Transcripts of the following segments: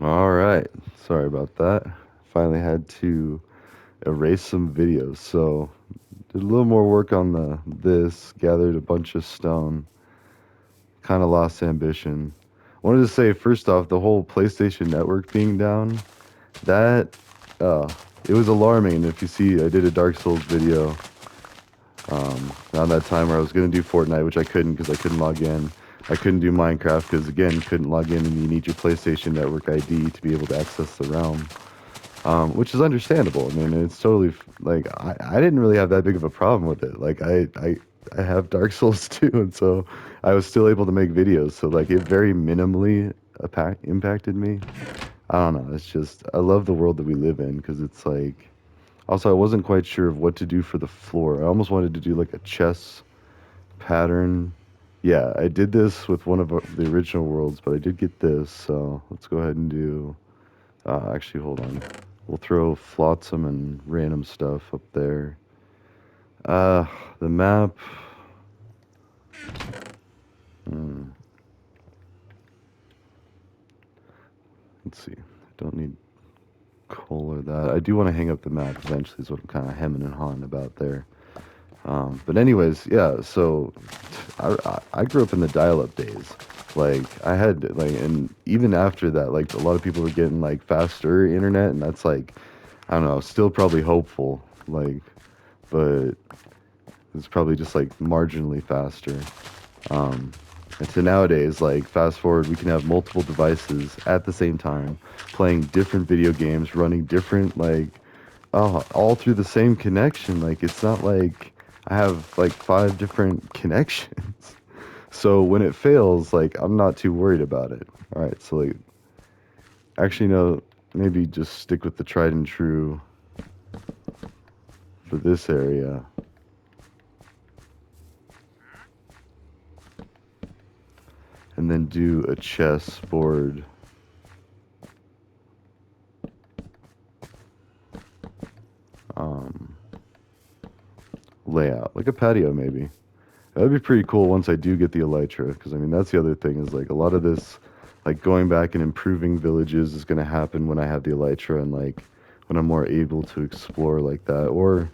All right. Sorry about that. Finally had to erase some videos. So did a little more work on this, gathered a bunch of stone, kind of lost ambition. Wanted to say first off, the whole PlayStation Network being down, that it was alarming. If you see, I did a Dark Souls video around that time where I was going to do Fortnite, which I couldn't because I couldn't log in. I couldn't do Minecraft because, again, couldn't log in and you need your PlayStation Network ID to be able to access the realm, which is understandable. I mean, it's totally like I didn't really have that big of a problem with it. Like I have Dark Souls too, and so I was still able to make videos. So like it very minimally impacted me. I don't know. It's just I love the world that we live in because it's like. Also, I wasn't quite sure of what to do for the floor. I almost wanted to do like a chess pattern. Yeah, I did this with one of the original worlds, but I did get this. So let's go ahead and do. Actually, hold on. We'll throw flotsam and random stuff up there. Uh, the map. Hmm, let's see. I don't need coal or that. I do want to hang up the map eventually. Is what I'm kind of hemming and hawing about there. But anyways, yeah. So I grew up in the dial-up days. Like I had like, and even after that, like a lot of people were getting like faster internet, and that's like, I don't know, still probably hopeful. Like, but it's probably just like marginally faster. Um, and so nowadays, like fast forward, we can have multiple devices at the same time, playing different video games, running different like, oh, all through the same connection. Like it's not like I have like five different connections. So when it fails, like I'm not too worried about it. All right, so like actually no, maybe just stick with the tried and true for this area, and then do a chess board um, layout, like a patio maybe. That'd be pretty cool once I do get the elytra, because I mean that's the other thing is like a lot of this, like going back and improving villages is going to happen when I have the elytra and like when I'm more able to explore like that, or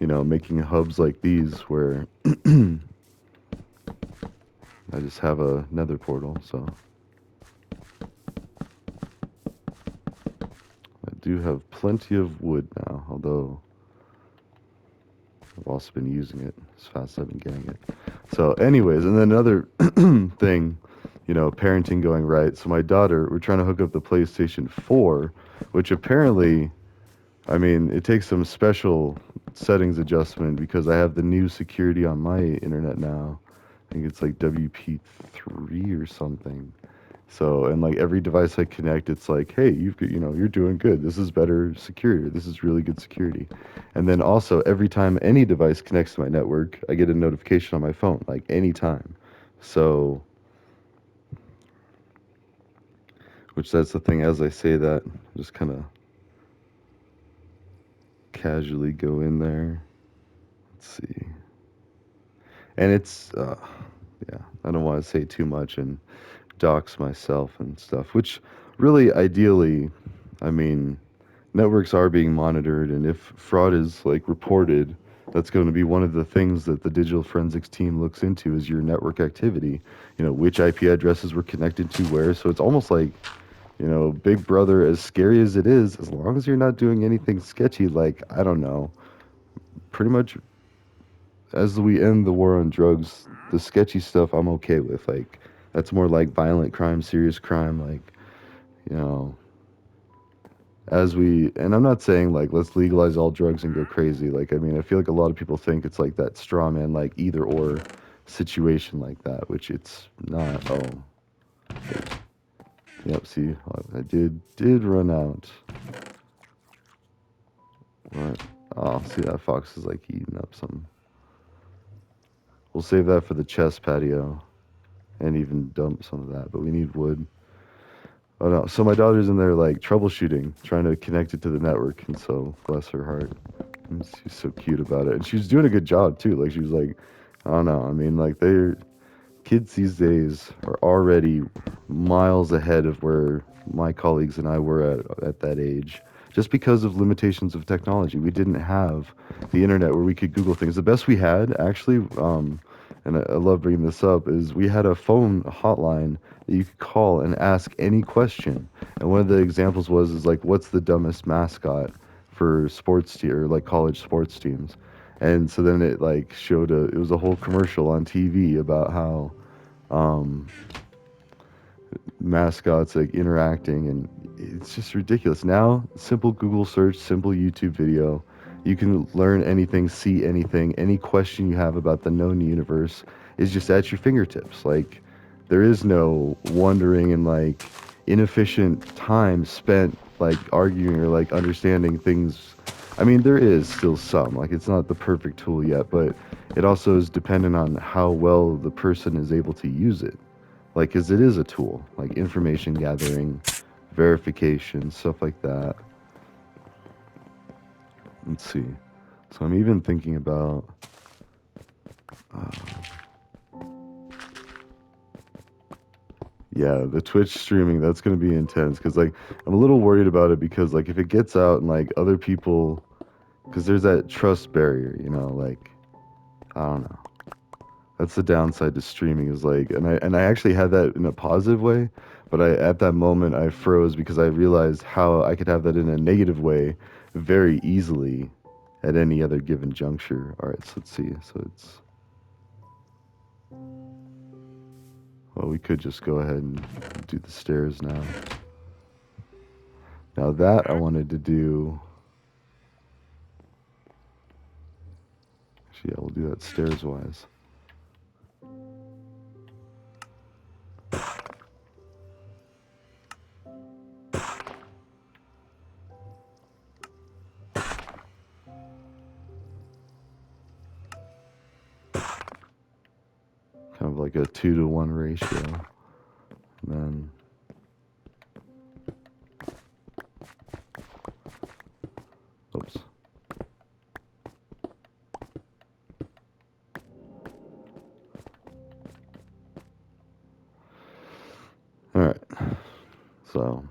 making hubs like these where I just have a nether portal. So I do have plenty of wood now, although I've also been using it as fast as I've been getting it. So, anyways, and then another thing, parenting going right. So, my daughter, we're trying to hook up the PlayStation 4, which apparently, I mean, it takes some special settings adjustment because I have the new security on my internet now. I think it's like WP3 or something. So, and like every device I connect, it's like, hey, you're doing good. This is better security. This is really good security. And then also, every time any device connects to my network, I get a notification on my phone, like anytime. So, which that's the thing, as I say that, just kind of casually go in there. Let's see. And yeah, I don't want to say too much and dox myself and stuff, which really ideally, I mean, networks are being monitored, and if fraud is like reported, that's going to be one of the things that the digital forensics team looks into is your network activity. Which IP addresses were connected to where. So it's almost like, Big Brother, as scary as it is, as long as you're not doing anything sketchy, like, I don't know, pretty much as we end the war on drugs, the sketchy stuff I'm okay with. Like, that's more like violent crime, serious crime, like, you know, and I'm not saying like let's legalize all drugs and go crazy. Like, I mean, I feel like a lot of people think it's like that straw man, like either or situation like that, which it's not. Oh, yep. See, I did run out. What? Oh, see that fox is like eating up some. We'll save that for the chest patio and even dump some of that, but we need wood. Oh no, so my daughter's in there like troubleshooting, trying to connect it to the network, and so bless her heart. And she's so cute about it, and she's doing a good job too. Like she was like, I don't know. I mean, like they're kids these days are already miles ahead of where my colleagues and I were at that age, just because of limitations of technology. We didn't have the internet where we could Google things. The best we had, actually, and I love bringing this up, is we had a phone hotline that you could call and ask any question. And one of the examples is like, what's the dumbest mascot for or like college sports teams? And so then it like it was a whole commercial on TV about how um, mascots like interacting, and it's just ridiculous. Now, simple Google search, simple YouTube video, you can learn anything, see anything. Any question you have about the known universe is just at your fingertips. Like, there is no wondering and like inefficient time spent like arguing or like understanding things. I mean, there is still some, like, it's not the perfect tool yet, but it also is dependent on how well the person is able to use it. Like, 'cause it is a tool, like information gathering, verification, stuff like that. Let's see. So I'm even thinking about, uh, yeah, the Twitch streaming. That's gonna be intense. Cause like I'm a little worried about it because like if it gets out and like other people, cause there's that trust barrier, you know, like I don't know. That's the downside to streaming is like, and I actually had that in a positive way, but at that moment I froze because I realized how I could have that in a negative way very easily at any other given juncture. All right, so let's see. So it's, well, we could just go ahead and do the stairs now. Now that I wanted to do, actually, yeah, we'll do that stairs wise. Kind of like a 2-to-1 ratio. And then, oops. All right. So,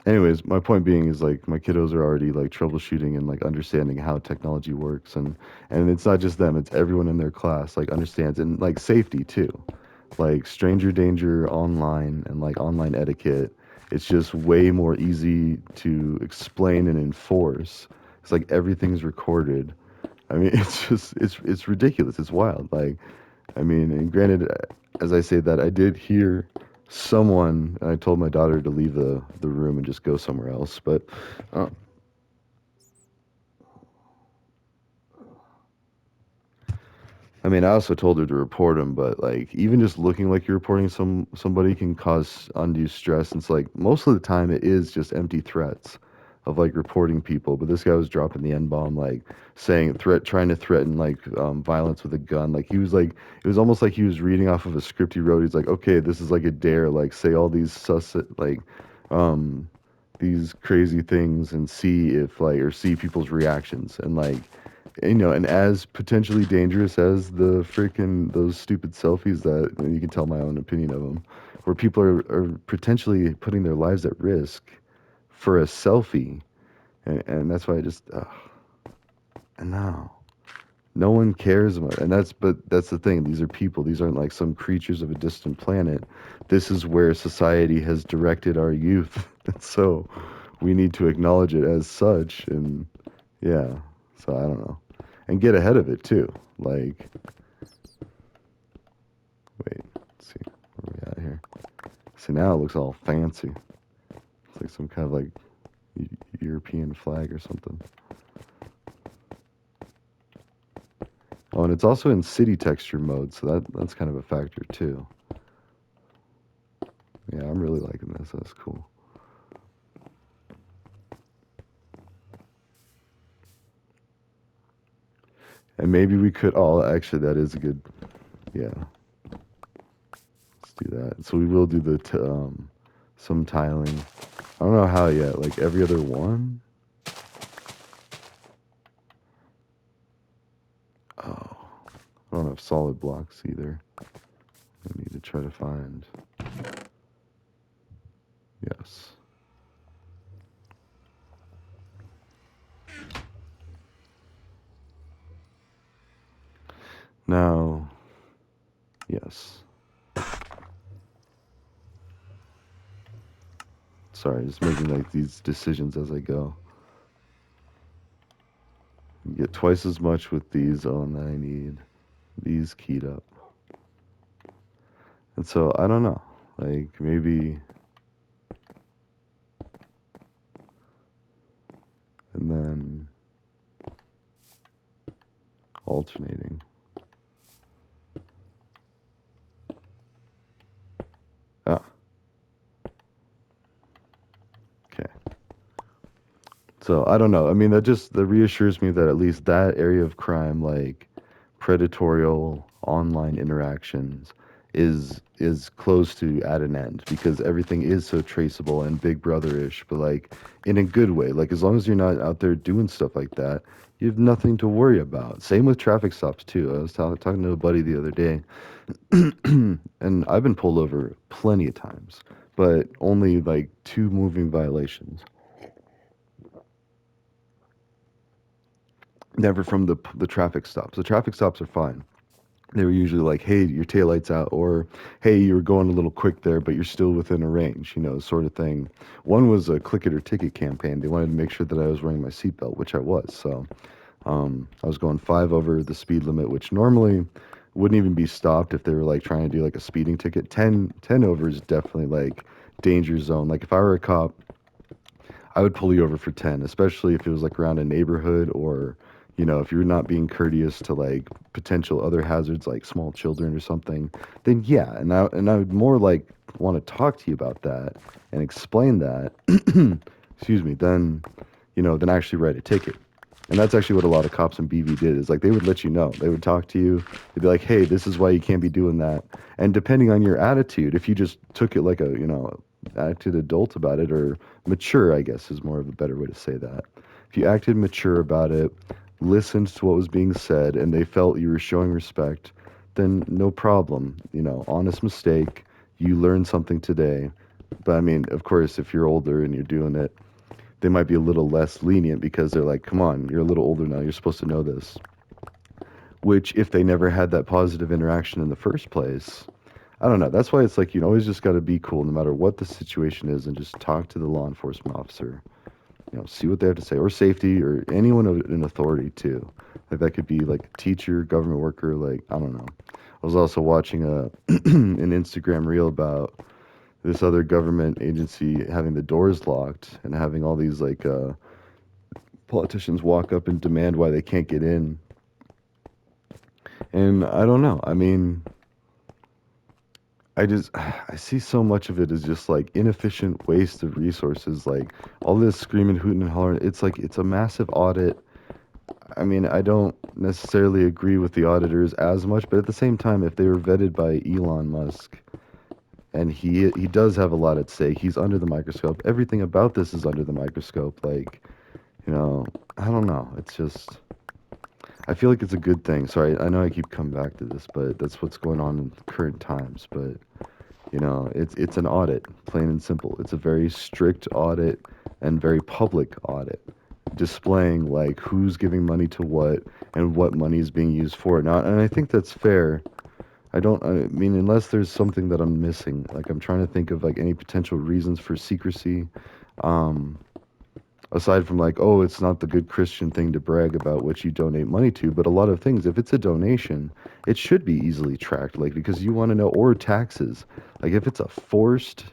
anyways, my point being is like my kiddos are already like troubleshooting and like understanding how technology works, and it's not just them, it's everyone in their class like understands, and like safety too. Like stranger danger online and like online etiquette. It's just way more easy to explain and enforce. It's like everything's recorded. I mean, it's ridiculous. It's wild. Like, I mean, and granted, as I say that, I did hear someone, and I told my daughter to leave the room and just go somewhere else. But uh, I mean, I also told her to report him. But like, even just looking like you're reporting somebody can cause undue stress. And it's like most of the time it is just empty threats of like reporting people. But this guy was dropping the N bomb, like saying trying to threaten like violence with a gun. Like he was like, it was almost like he was reading off of a script he wrote. He's like, okay, this is like a dare, like say all these um, these crazy things and see if like, or see people's reactions. And like, you know, and as potentially dangerous as the freaking those stupid selfies that, and you can tell my own opinion of them, where people are potentially putting their lives at risk for a selfie. And that's why I just, and now no one cares about it. And but that's the thing. These are people. These aren't like some creatures of a distant planet. This is where society has directed our youth. And so we need to acknowledge it as such. And yeah, so I don't know. And get ahead of it too. Like, wait, let's see, where are we at here? See, now it looks all fancy. It's like some kind of like European flag or something. Oh, and it's also in city texture mode, so that's kind of a factor too. Yeah, I'm really liking this. That's cool. And maybe we could. Oh, actually, that is a good. Yeah, let's do that. So we will do some tiling. I don't know how yet. Like every other one. Oh, I don't have solid blocks either. I need to try to find. Yes. Now, yes. Sorry, just making like these decisions as I go. You get twice as much with these. Oh, and then I need these keyed up. And so I don't know. Like maybe, and then alternating. Ah, okay. So I don't know. I mean, that reassures me that at least that area of crime, like predatorial online interactions, is close to at an end because everything is so traceable and Big Brother-ish, but like in a good way. Like as long as you're not out there doing stuff like that, you have nothing to worry about. Same with traffic stops too. I was talking to a buddy the other day, and I've been pulled over plenty of times, but only like two moving violations. Never from the traffic stops. The traffic stops are fine. They were usually like, "Hey, your taillight's out," or "Hey, you were going a little quick there, but you're still within a range," sort of thing. One was a click it or ticket campaign. They wanted to make sure that I was wearing my seatbelt, which I was. So I was going 5 over the speed limit, which normally wouldn't even be stopped if they were like trying to do like a speeding ticket. Ten over is definitely like danger zone. Like if I were a cop, I would pull you over for 10, especially if it was like around a neighborhood or, if you're not being courteous to like potential other hazards like small children or something, then yeah. And I would more like want to talk to you about that and explain that, excuse me, than actually write a ticket. And that's actually what a lot of cops in BV did is like they would let you know. They would talk to you. They'd be like, "Hey, this is why you can't be doing that." And depending on your attitude, if you just took it like acted adult about it or mature, I guess is more of a better way to say that. If you acted mature about it, listened to what was being said, and they felt you were showing respect, then no problem. Honest mistake. You learned something today. But I mean, of course, if you're older and you're doing it, they might be a little less lenient because they're like, come on, you're a little older now. You're supposed to know this. Which, if they never had that positive interaction in the first place, I don't know. That's why it's like you always just got to be cool no matter what the situation is and just talk to the law enforcement officer. See what they have to say, or safety, or anyone in authority too. Like that could be like a teacher, government worker. Like I don't know. I was also watching an Instagram reel about this other government agency having the doors locked and having all these like politicians walk up and demand why they can't get in. And I don't know. I mean, I see so much of it as just like inefficient waste of resources. Like all this screaming, hooting, and hollering. It's like it's a massive audit. I mean, I don't necessarily agree with the auditors as much, but at the same time, if they were vetted by Elon Musk, and he does have a lot at stake, he's under the microscope. Everything about this is under the microscope. Like, I don't know. It's just I feel like it's a good thing. Sorry, I know I keep coming back to this, but that's what's going on in current times. But it's an audit, plain and simple. It's a very strict audit and very public audit, displaying like who's giving money to what and what money is being used for. Now, and I think that's fair. I mean, unless there's something that I'm missing, like I'm trying to think of like any potential reasons for secrecy. Um, Aside from like, oh, it's not the good Christian thing to brag about what you donate money to, but a lot of things, if it's a donation, it should be easily tracked, like because you want to know, or taxes, like if it's a forced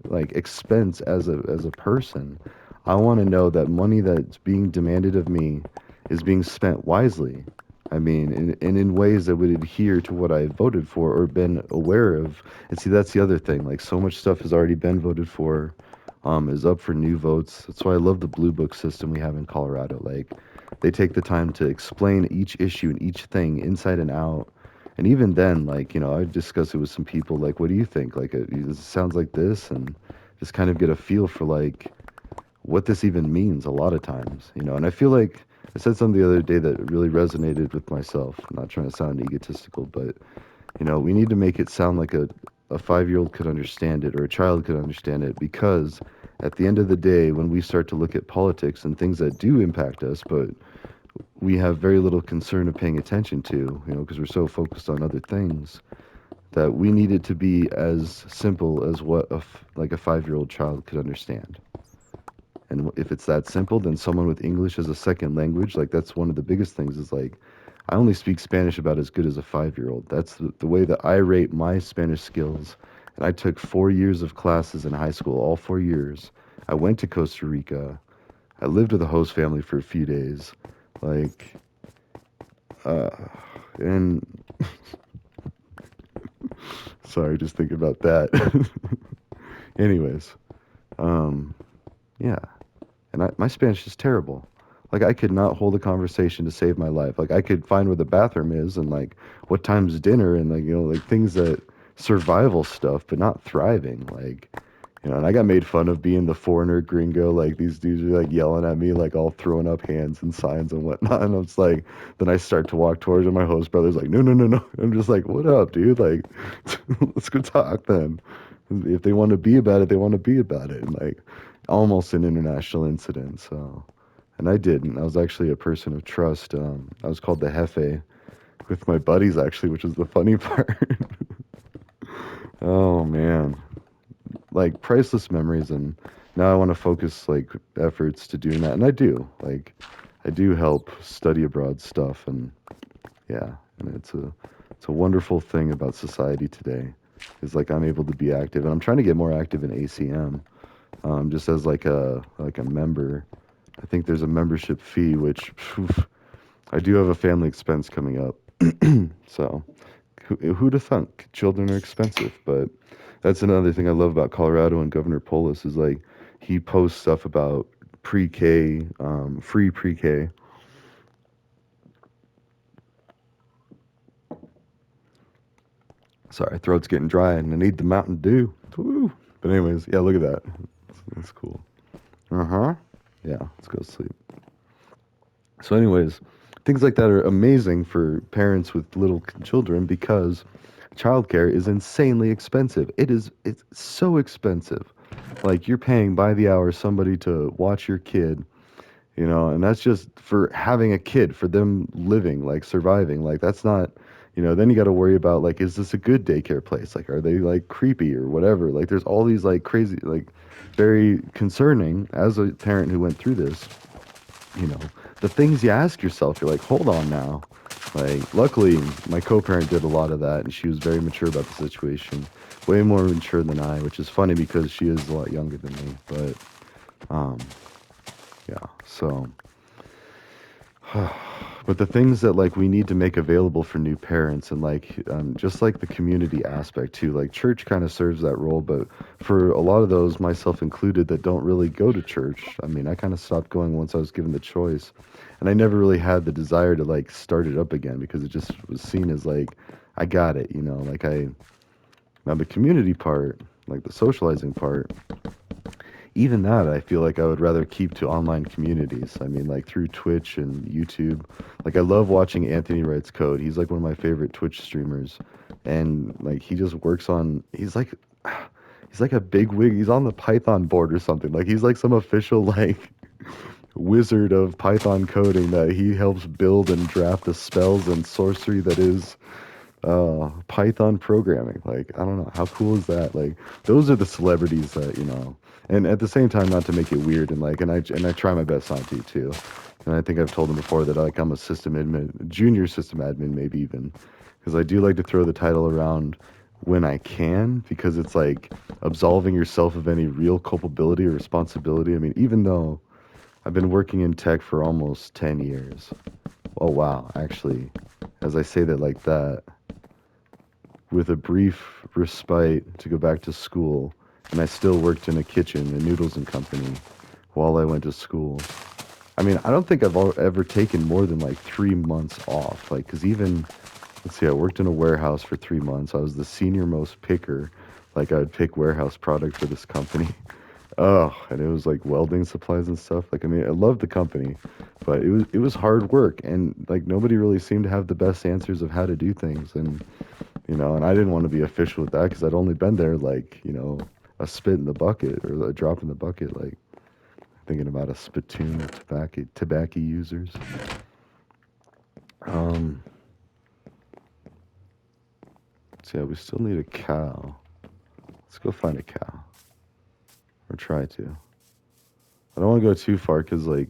like expense as a person, I want to know that money that's being demanded of me is being spent wisely. I mean, and in ways that would adhere to what I voted for or been aware of. And see, that's the other thing. Like, so much stuff has already been voted for, is up for new votes. That's why I love the blue book system we have in Colorado. Like, they take the time to explain each issue and each thing inside and out. And even then, like, I discuss it with some people. Like, what do you think? Like, it sounds like this, and just kind of get a feel for like what this even means a lot of times. And I feel like I said something the other day that really resonated with myself. I'm not trying to sound egotistical, but we need to make it sound like a 5-year-old could understand it or a child could understand it, because at the end of the day, when we start to look at politics and things that do impact us, but we have very little concern of paying attention to, because we're so focused on other things that we need it to be as simple as what like a 5-year-old child could understand. And if it's that simple, then someone with English as a second language, like that's one of the biggest things is like, I only speak Spanish about as good as a 5-year-old. That's the way that I rate my Spanish skills. And I took 4 years of classes in high school, all 4 years. I went to Costa Rica. I lived with a host family for a few days. Like, uh, and sorry, just thinking about that. Anyways, um, yeah. And my Spanish is terrible. Like I could not hold a conversation to save my life. Like I could find where the bathroom is and like what time's dinner and like like things that survival stuff, but not thriving. Like and I got made fun of being the foreigner gringo. Like these dudes are like yelling at me, like all throwing up hands and signs and whatnot. And it's like, then I start to walk towards him. My host brother's like, no, no, no, no. I'm just like, what up, dude? Like, let's go talk then. If they want to be about it, they want to be about it. And like, almost an international incident. So, and I didn't. I was actually a person of trust. I was called the Jefe with my buddies actually, which is the funny part. Oh man, like priceless memories, and now I want to focus like efforts to doing that, and I do. Like, I do help study abroad stuff, and yeah, and it's a wonderful thing about society today. Is like I'm able to be active, and I'm trying to get more active in ACM, just as like a member. I think there's a membership fee, which phew, I do have a family expense coming up. So, who'd have thunk? Children are expensive, but that's another thing I love about Colorado and Governor Polis is like he posts stuff about pre-K, free pre-K. Sorry, throat's getting dry and I need the Mountain Dew. Woo. But anyways, yeah, look at that. That's cool. Uh-huh. Yeah, let's go to sleep. So anyways, things like that are amazing for parents with little children because childcare is insanely expensive. It's so expensive. Like you're paying by the hour somebody to watch your kid, and that's just for having a kid, for them living, like surviving. Like that's not, then you got to worry about like, is this a good daycare place? Like, are they like creepy or whatever? Like, there's all these like crazy, like very concerning as a parent who went through this, you know, the things you ask yourself, you're like, hold on now. Like, luckily, my co-parent did a lot of that, and she was very mature about the situation, way more mature than I, which is funny because she is a lot younger than me. But, um, yeah, so, but the things that like we need to make available for new parents, and like, just like the community aspect too, like church kind of serves that role, but for a lot of those, myself included, that don't really go to church, I mean, I kind of stopped going once I was given the choice. And I never really had the desire to like start it up again because it just was seen as like I got it, like now the community part, like the socializing part, even that I feel like I would rather keep to online communities. I mean, like through Twitch and YouTube. Like I love watching Anthony Writes Code. He's like one of my favorite Twitch streamers. And like he just works on he's like a big wig. He's on the Python board or something. Like he's like some official like wizard of Python coding that he helps build and draft the spells and sorcery that is Python programming. Like, I don't know, how cool is that? Like, those are the celebrities that and at the same time, not to make it weird, and like, and I try my best not to too. And I think I've told them before that like I'm a system admin, junior system admin, maybe even, because I do like to throw the title around when I can, because it's like absolving yourself of any real culpability or responsibility. I mean, even though I've been working in tech for almost 10 years. Oh, wow. Actually, as I say that like that, with a brief respite to go back to school, and I still worked in a kitchen, a noodles and company, while I went to school. I mean, I don't think I've ever taken more than like 3 months off. Like, because even, let's see, I worked in a warehouse for 3 months. I was the senior most picker. Like, I would pick warehouse product for this company. Oh, and it was like welding supplies and stuff. Like, I mean, I loved the company, but it was hard work, and like nobody really seemed to have the best answers of how to do things, and and I didn't want to be official with that because I'd only been there like a spit in the bucket or a drop in the bucket, like thinking about a spittoon of tobacco users. Um, so yeah, we still need a cow. Let's go find a cow. Or try to. I don't want to go too far because, like,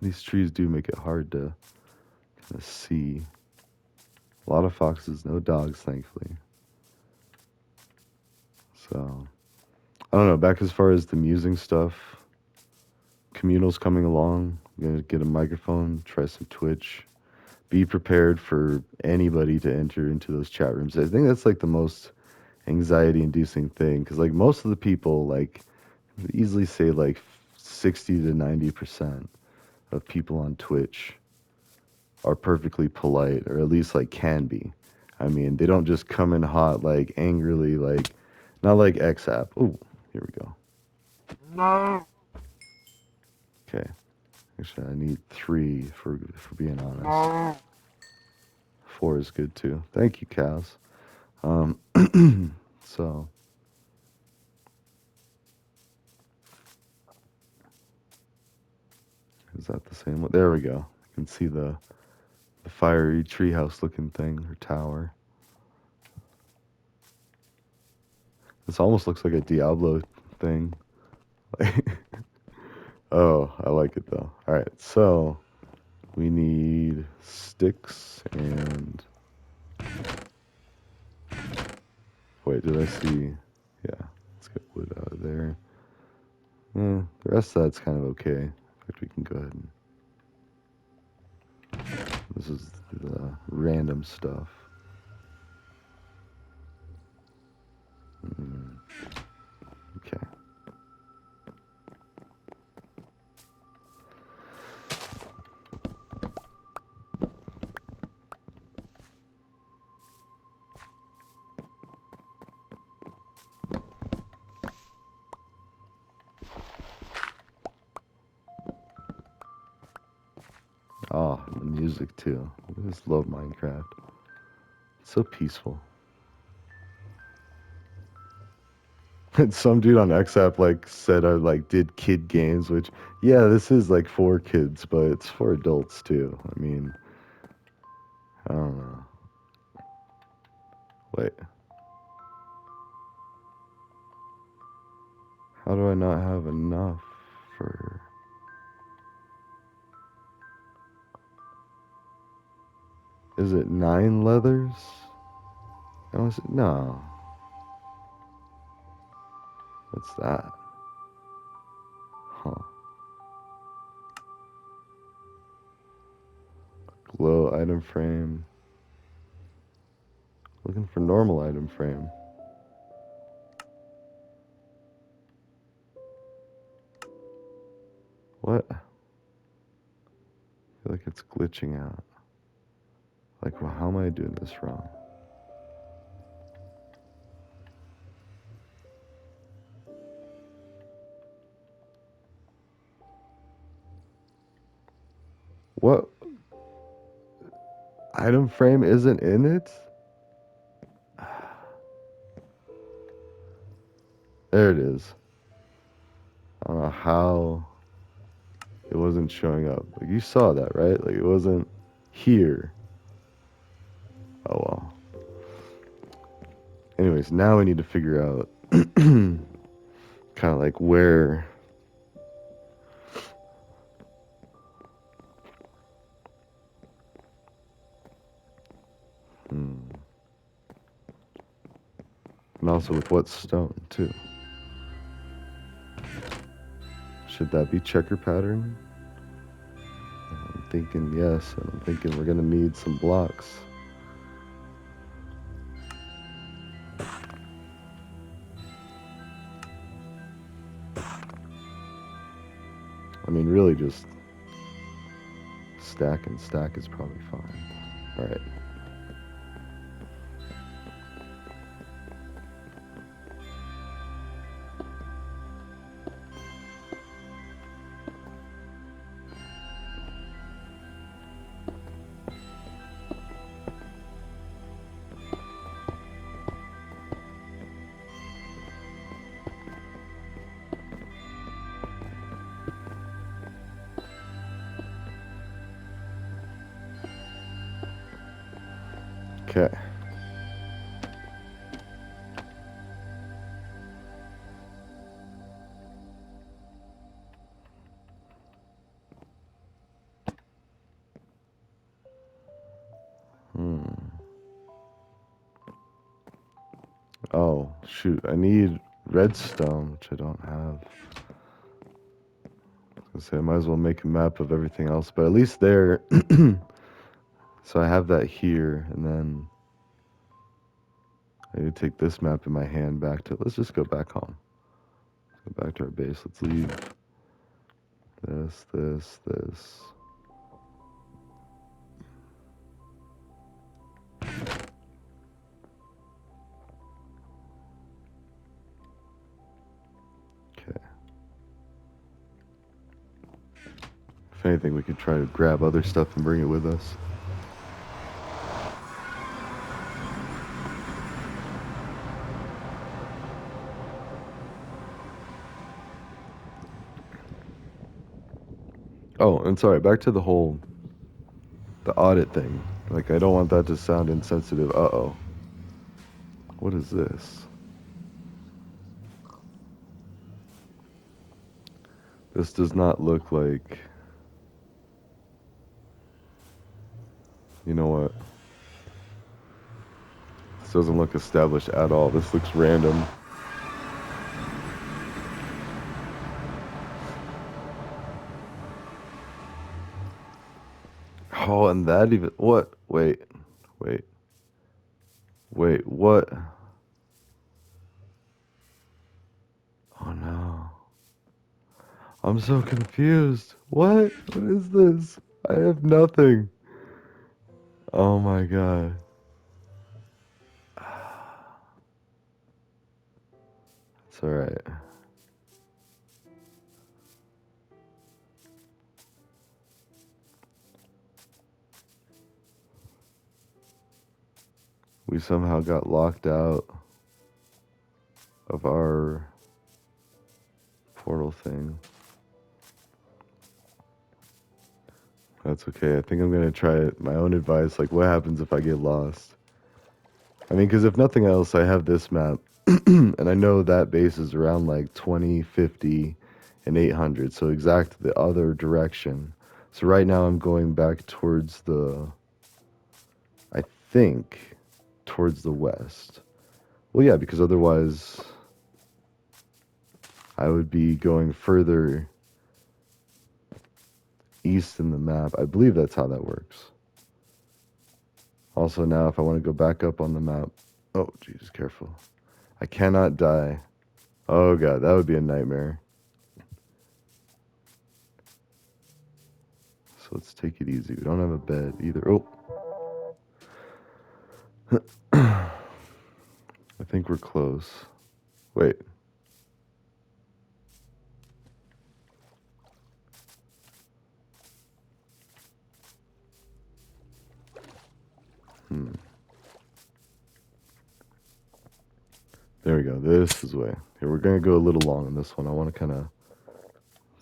these trees do make it hard to kind of see. A lot of foxes, no dogs, thankfully. So, I don't know. Back as far as the musing stuff, communal's coming along. I'm going to get a microphone, try some Twitch. Be prepared for anybody to enter into those chat rooms. I think that's, like, the most anxiety-inducing thing because, like, most of the people, like, easily say, like, 60 to 90% of people on Twitch are perfectly polite, or at least like can be. I mean, they don't just come in hot, like angrily, like not like X app. Oh, here we go. No. Okay. Actually, I need 3 for being honest. No. 4 is good too. Thank you, cows. So is that the same one? There we go. You can see the fiery treehouse looking thing or tower. This almost looks like a Diablo thing. Oh, I like it though. All right, so we need sticks and wait, did I see? Yeah, let's get wood out of there. The rest of that's kind of okay. In fact, we can go ahead and this is the random stuff. Okay. Oh, the music too. I just love Minecraft. It's so peaceful. And some dude on XApp like said I like did kid games, which yeah, this is like for kids, but it's for adults too. I mean, I don't know. Wait. How do I not have enough for... Is it 9 leathers? Oh, is it? No. What's that? Huh. Glow item frame. Looking for normal item frame. What? I feel like it's glitching out. Like, well, how am I doing this wrong? What? Item frame isn't in it? There it is. I don't know how it wasn't showing up. Like, you saw that, right? Like, it wasn't here. Oh, well. Anyways, now we need to figure out kind of like where... And also with what stone, too. Should that be checker pattern? I'm thinking yes, and I'm thinking we're gonna need some blocks. I mean, really just stack and stack is probably fine. Alright. Okay. Oh, shoot. I need redstone, which I don't have. I was gonna say I might as well make a map of everything else, but at least there. So I have that here, and then I need to take this map in my hand back to. Let's just go back home. Let's go back to our base. Let's leave this. Okay. If anything, we could try to grab other stuff and bring it with us. Oh, and sorry, back to the audit thing. Like, I don't want that to sound insensitive. Uh-oh. What is this? This does not look like... You know what? This doesn't look established at all. This looks random. Oh, and that even... What? Wait. What? Oh, no. I'm so confused. What? What is this? I have nothing. Oh, my God. It's alright. We somehow got locked out of our portal thing. That's okay. I think I'm gonna try it. My own advice, like what happens if I get lost? I mean, because if nothing else, I have this map, and I know that base is around like 20, 50, and 800, so exact the other direction. So right now I'm going back towards I think, towards the west. Well, yeah, because otherwise I would be going further east in the map. I believe that's how that works. Also, now if I want to go back up on the map, oh Jesus, careful! I cannot die. Oh God, that would be a nightmare. So let's take it easy. We don't have a bed either. Oh, I think we're close. Wait. There we go. This is the way. Here, we're gonna go a little long on this one. I want to kind of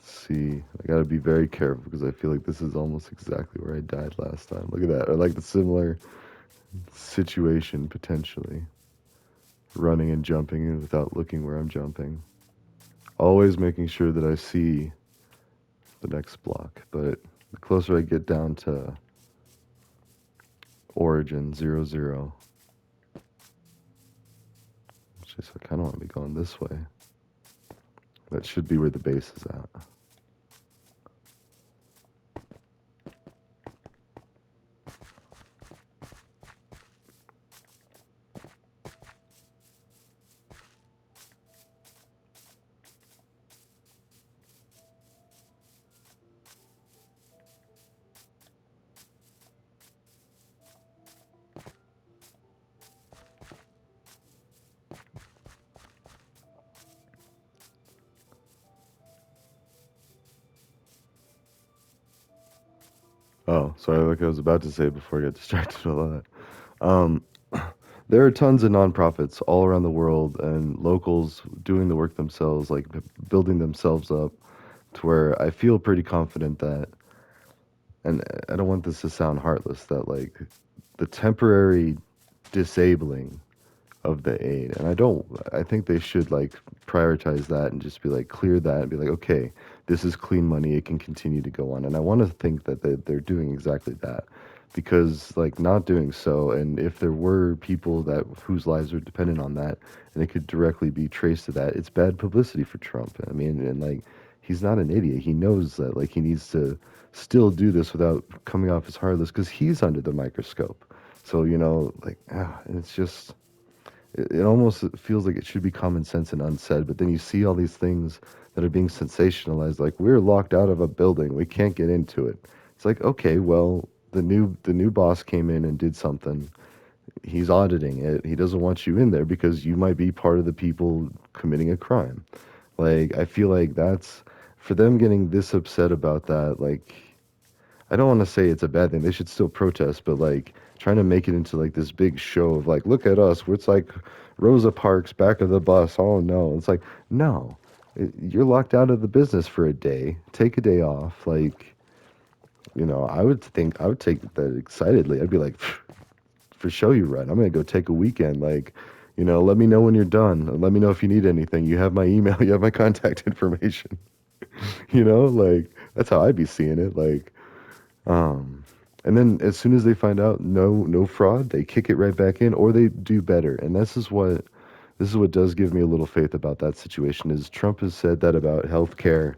see. I gotta be very careful because I feel like this is almost exactly where I died last time. Look at that. Or like the similar situation potentially. Running and jumping without looking where I'm jumping. Always making sure that I see the next block. But the closer I get down to origin 0, 0, just I kind of want to be going this way. That should be where the base is at. Oh, sorry, like I was about to say before I got distracted with all that. Um, there are tons of nonprofits all around the world and locals doing the work themselves, like building themselves up to where I feel pretty confident that, and I don't want this to sound heartless, that like the temporary disabling of the aid. And I think they should like prioritize that and just be like clear that and be like, okay, this is clean money. It can continue to go on. And I want to think that they're doing exactly that, because like not doing so, and if there were people that whose lives are dependent on that, and it could directly be traced to that, it's bad publicity for Trump. I mean, and like he's not an idiot. He knows that like he needs to still do this without coming off as heartless because he's under the microscope. So like and it's just it almost feels like it should be common sense and unsaid, but then you see all these things that are being sensationalized, like we're locked out of a building, we can't get into it. It's like, okay, well, the new boss came in and did something. He's auditing it. He doesn't want you in there because you might be part of the people committing a crime. Like, I feel like that's for them getting this upset about that, like I don't want to say it's a bad thing. They should still protest, but like trying to make it into like this big show of like, look at us. It's like Rosa Parks back of the bus. Oh no. It's like, no, you're locked out of the business for a day. Take a day off. Like, I would think I would take that excitedly. I'd be like, for show you right. I'm going to go take a weekend. Like, let me know when you're done. Let me know if you need anything. You have my email. You have my contact information. Like that's how I'd be seeing it. Like, um, and then as soon as they find out no fraud, they kick it right back in, or they do better. And this is what does give me a little faith about that situation. Is Trump has said that about health care.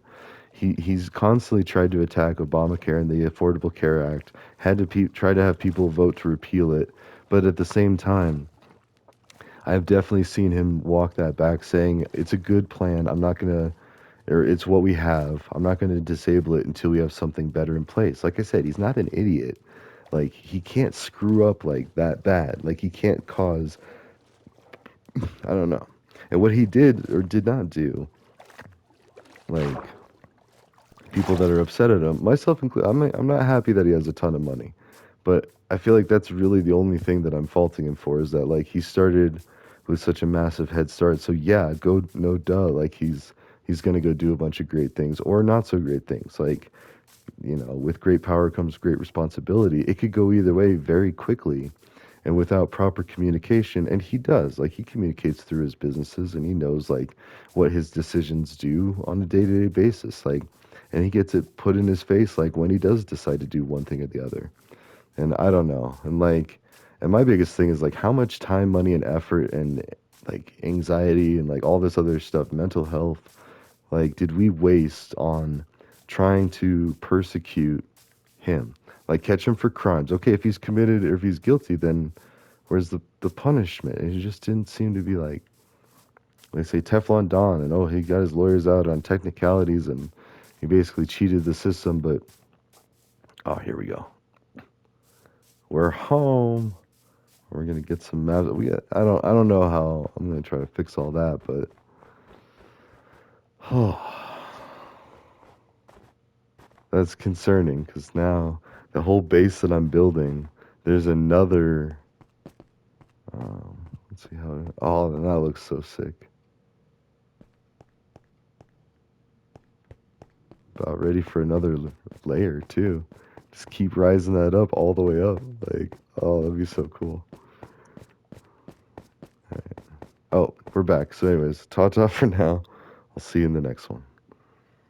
He's constantly tried to attack Obamacare and the Affordable Care Act. Had to try to have people vote to repeal it, but at the same time, I've definitely seen him walk that back, saying it's a good plan. I'm not gonna or it's what we have. I'm not going to disable it until we have something better in place. Like I said, he's not an idiot. Like he can't screw up like that bad. Like he can't cause I don't know. And what he did or did not do, like people that are upset at him, myself included, I'm not happy that he has a ton of money. But I feel like that's really the only thing that I'm faulting him for is that like he started with such a massive head start. So yeah, go no duh, like he's gonna go do a bunch of great things or not so great things. Like with great power comes great responsibility. It could go either way very quickly and without proper communication. And he does, like, he communicates through his businesses and he knows, like, what his decisions do on a day to day basis. Like, and he gets it put in his face, like, when he does decide to do one thing or the other. And I don't know. And my biggest thing is, like, how much time, money, and effort and, like, anxiety and, like, all this other stuff, mental health, like, did we waste on trying to persecute him? Like, catch him for crimes. Okay, if he's committed or if he's guilty, then where's the punishment? And it just didn't seem to be like, they say Teflon Don, and oh, he got his lawyers out on technicalities and he basically cheated the system. But, oh, here we go. We're home. We're gonna get some maps. I don't know how I'm gonna try to fix all that, but oh, that's concerning because now the whole base that I'm building, there's another. Let's see how. Oh, that looks so sick. About ready for another layer too. Just keep rising that up all the way up. Like, oh, that'd be so cool. All right. Oh, we're back. So, anyways, ta ta for now. I'll see you in the next one.